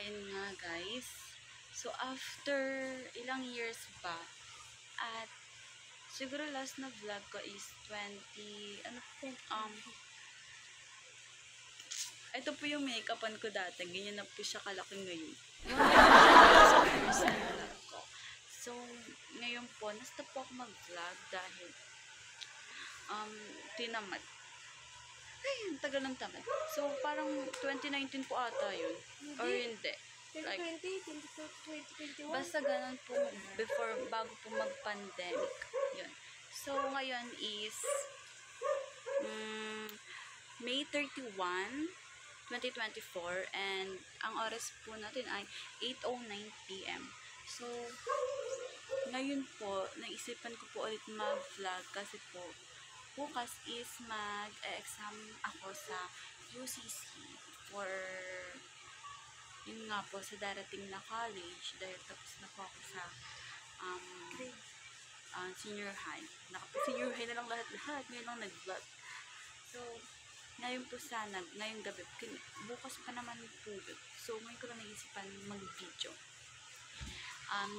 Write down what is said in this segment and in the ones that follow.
ayun nga guys. So after ilang years ba, at siguro last na vlog ko is 20, ano po, ito po yung make-upan ko dati. Ganyan na po siya kalaki ngayon. So, ngayon po, nastop po ako mag-vlog dahil tinamad. Ay, tagal ng tamad. So, parang 2019 po ata yun. Or hindi. 2020, 2021. Basta ganun po bago po mag-pandemic. Yun. So, ngayon is May 31, 2024, and ang oras po natin ay 8:09 PM. So, ngayon po, naisipan ko po ulit mag-vlog kasi po, bukas is mag-exam ako sa UCC for, yun nga po, sa darating na college dahil tapos na po ako sa senior high. Senior high na lang lahat, ngayon lang nag-vlog. So, ngayon po sana, ngayong gabi, bukas pa naman po yun. So, ngayon ko lang naisipan mag-video.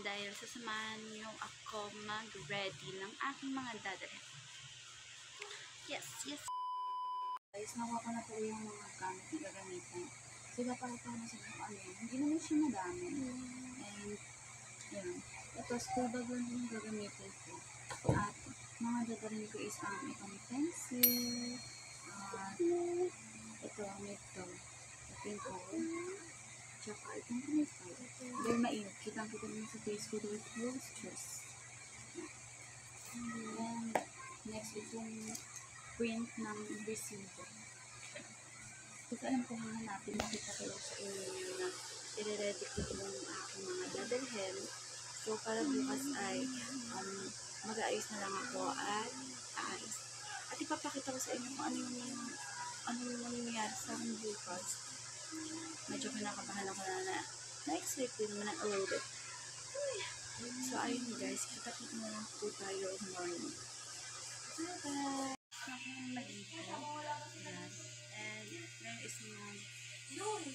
Dahil sasamahan niyo ako mag-ready ng aking mga dadalhin. Yes. Guys, nakuha ko na po yung mga gamit na gagamitin. So, napakita ko na sa mga ano yun. Hindi naman siya madami. And, yun. Ito, school bag lang yung gagamitin ko. At, mga dadalhin ko is itong pencil. Ito, ito yung phone. Tsaka itong pencil. Very mainit. Kitang-kita naman sa face ko with rose stress. And next is yung print ng receiver. Kasi alam ko hanapin, makita ko sa inyo na i-ready ko yung aking mga dadalhin. So, para bukas ay mag-aayos na lang ako at aayos. At ipapakita ko sa inyo kung ano yung nangyayari sa akin bukas. Medyo kinakabahan ako na-excited naman a little bit. So, ayun guys, kita-kita na lang po tayo in morning. Bye-bye! Nag-intro. Ayan. And ngayon is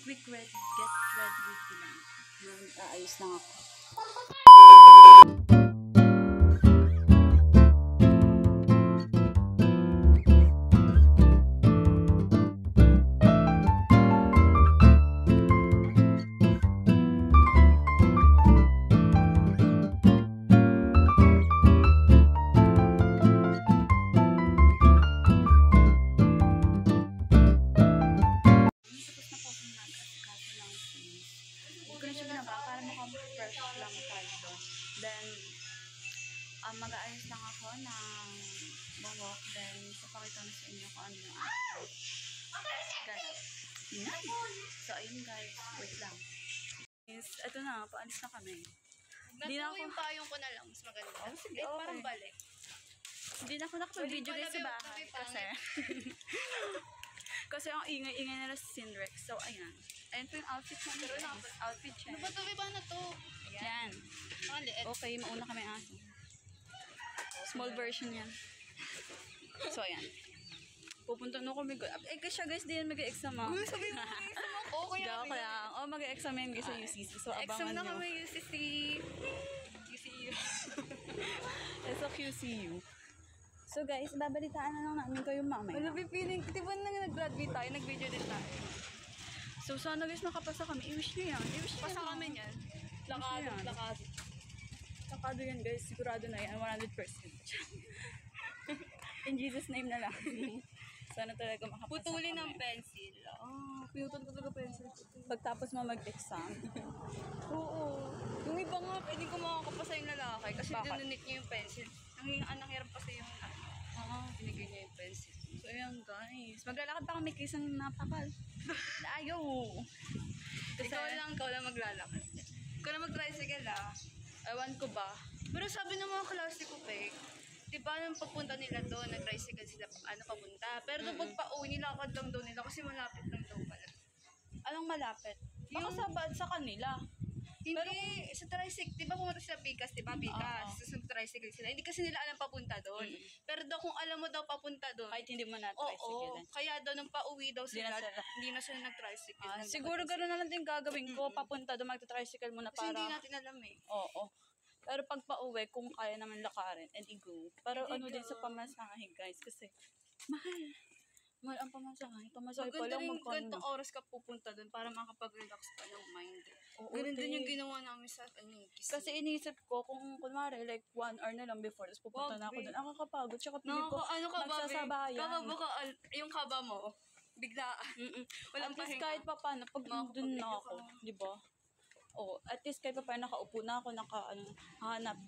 quick ready, get ready with me lang. Aayos lang ako. Then, mag-aayos lang ako ng bawak. Then, papakita ko sa inyo kung ano yung aking ganap. So, ayun guys. Wait lang. Ito na, paalis na kami. Hindi na ako yung payong ko na lang. Mas maganda. Oh, sige, okay. Parang balik. Hindi na ako nakapag-video guys sa bahay. Kasi ang ingay-ingay nila sa Sinrex. So, ayan. Ayan po yung outfit mo. Outfit check. Ano ba ito? Iba na to? Ayan. Okay, mauna kami aso. Small version yan. So, ayan. Pupunta na kami. Kasi guys, di yan mag-exam ako. Sabi mo mag-exam ako. Joke lang. mag-exam yan guys sa UCC. So, abangan nyo. Exam na kami UCC. QCU. It's a QCU. So guys, babalitaan na lang namin kayo mamaya. Ano pipiling? Di ba nag-graduate tayo? Nag-video din tayo. So sana guys nakapasa kami. I-wish nyo yan. Pasa kami yan. Plakado. Plakado yan guys. Sigurado na yan. 100%. In Jesus name na lang. Sana talaga makapasa Putulin kami. ng pencil. Pinutol ko talaga pencil. Pagtapos mo mag-exam. Oo. Yung iba nga, pwede ko makakapasa yung lalaki. Kasi Bakit? dinunit niya yung pencil. Nangyarap kasi yung binigay niya yung pencil. So ayan guys. Maglalakad pa kami kisang napakal. Ayaw. Ikaw lang maglalakad. Ikaw lang mag-tricycle Ewan ko ba? Pero sabi ng mga klase ko, Peg, di ba nang papunta nila doon, nag-tricycle sila papunta. Pero pag pa-uwi, nilakad lang daw nila kasi malapit lang daw pala. Anong malapit? Baka sa kanila. Hindi, sa tricycle, di ba pumunta sila Pikas, di ba? Pikas. Sa nag-tricycle sila. Hindi kasi nila alam papunta doon. Pero daw kung alam mo daw papunta doon, Kahit hindi mo na oo, tricycle. kaya daw nung pauwi daw Hindi sila, na sila. hindi na sila nag-tricycle. Siguro gano'n na lang din gagawin ko. Papunta doon, magta-tricycle muna Kasi hindi para... natin alam eh. Oo. Pero pag pauwi, kung kaya naman lakarin, edi go. Pero Edi ano din go. sa pamasahe, guys, kasi mahal. Mahal ang pamasahe. Pamasahe pa Maganda lang rin magkano. gantong oras ka pupunta doon para makapag-relax ka ng mind. Oo, Ganun din te. yung ginawa namin sa Kisses. Kasi iniisip ko, kung kunwari, like 1 hour na lang before, tapos pupunta Wag, na ako babe. doon. Ang kakapagod, tsaka pilit ko, ano ka ba, babe? magsasabayan. Kaba ba ka, yung kaba mo, biglaan. Walang At least pahinga. kahit pa paano, pag doon na Makakapag-video ako, ka. di ba? Oo, at least kahit pa paano, nakaupo na ako,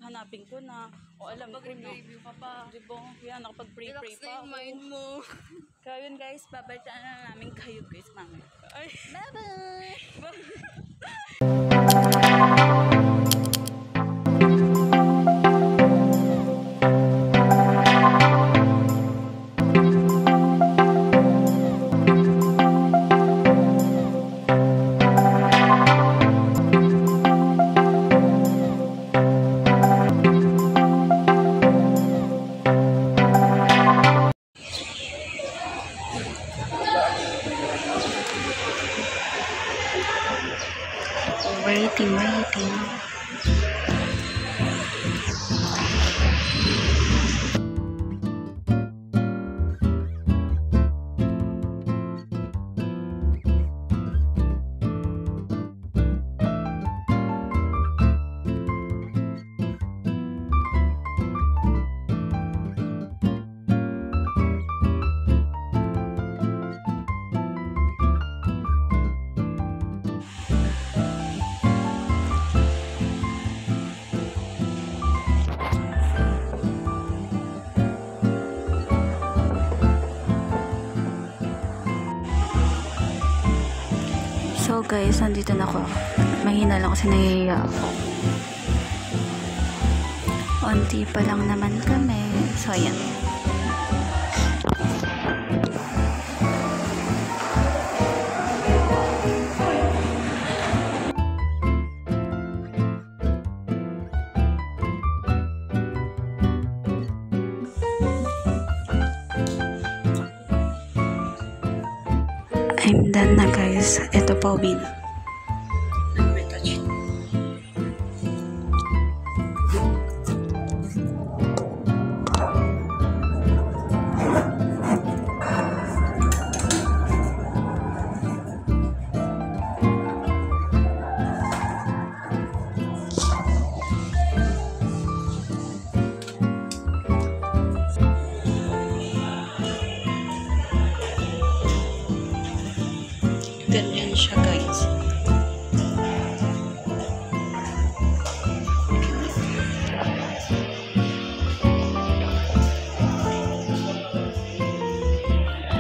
hanapin ko na, o alam ko na. Mag-review ka pa. Di ba? Yan, nakapag-pray-pray Relax na pa yung ako. mind mo. Kaya yun guys, babalitaan na namin kayo guys, mamaya. Ay, Bye-bye! Waiting. So guys, nandito na ako. Mahina lang kasi nahihiya ako. Unti pa lang naman kami. So yan. I'm done na guys. Ito pa uwi na. Ganyan siya guys.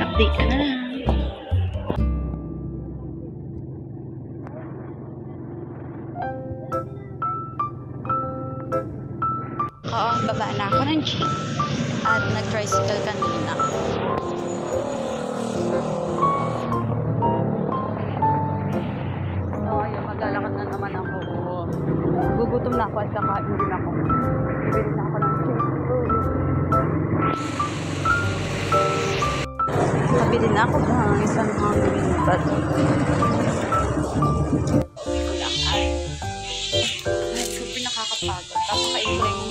Update ka na lang. Oo, baba na ako ng jeep at nag-tricycle kanina. So, ayun, maglalakad na naman ako. Gugutom na ako at kakain din ako. Bibili na ako ng street food. Nabili na ako ng isang hungry but hindi ko lang ay super nakakapagod. Tapos kain ko yung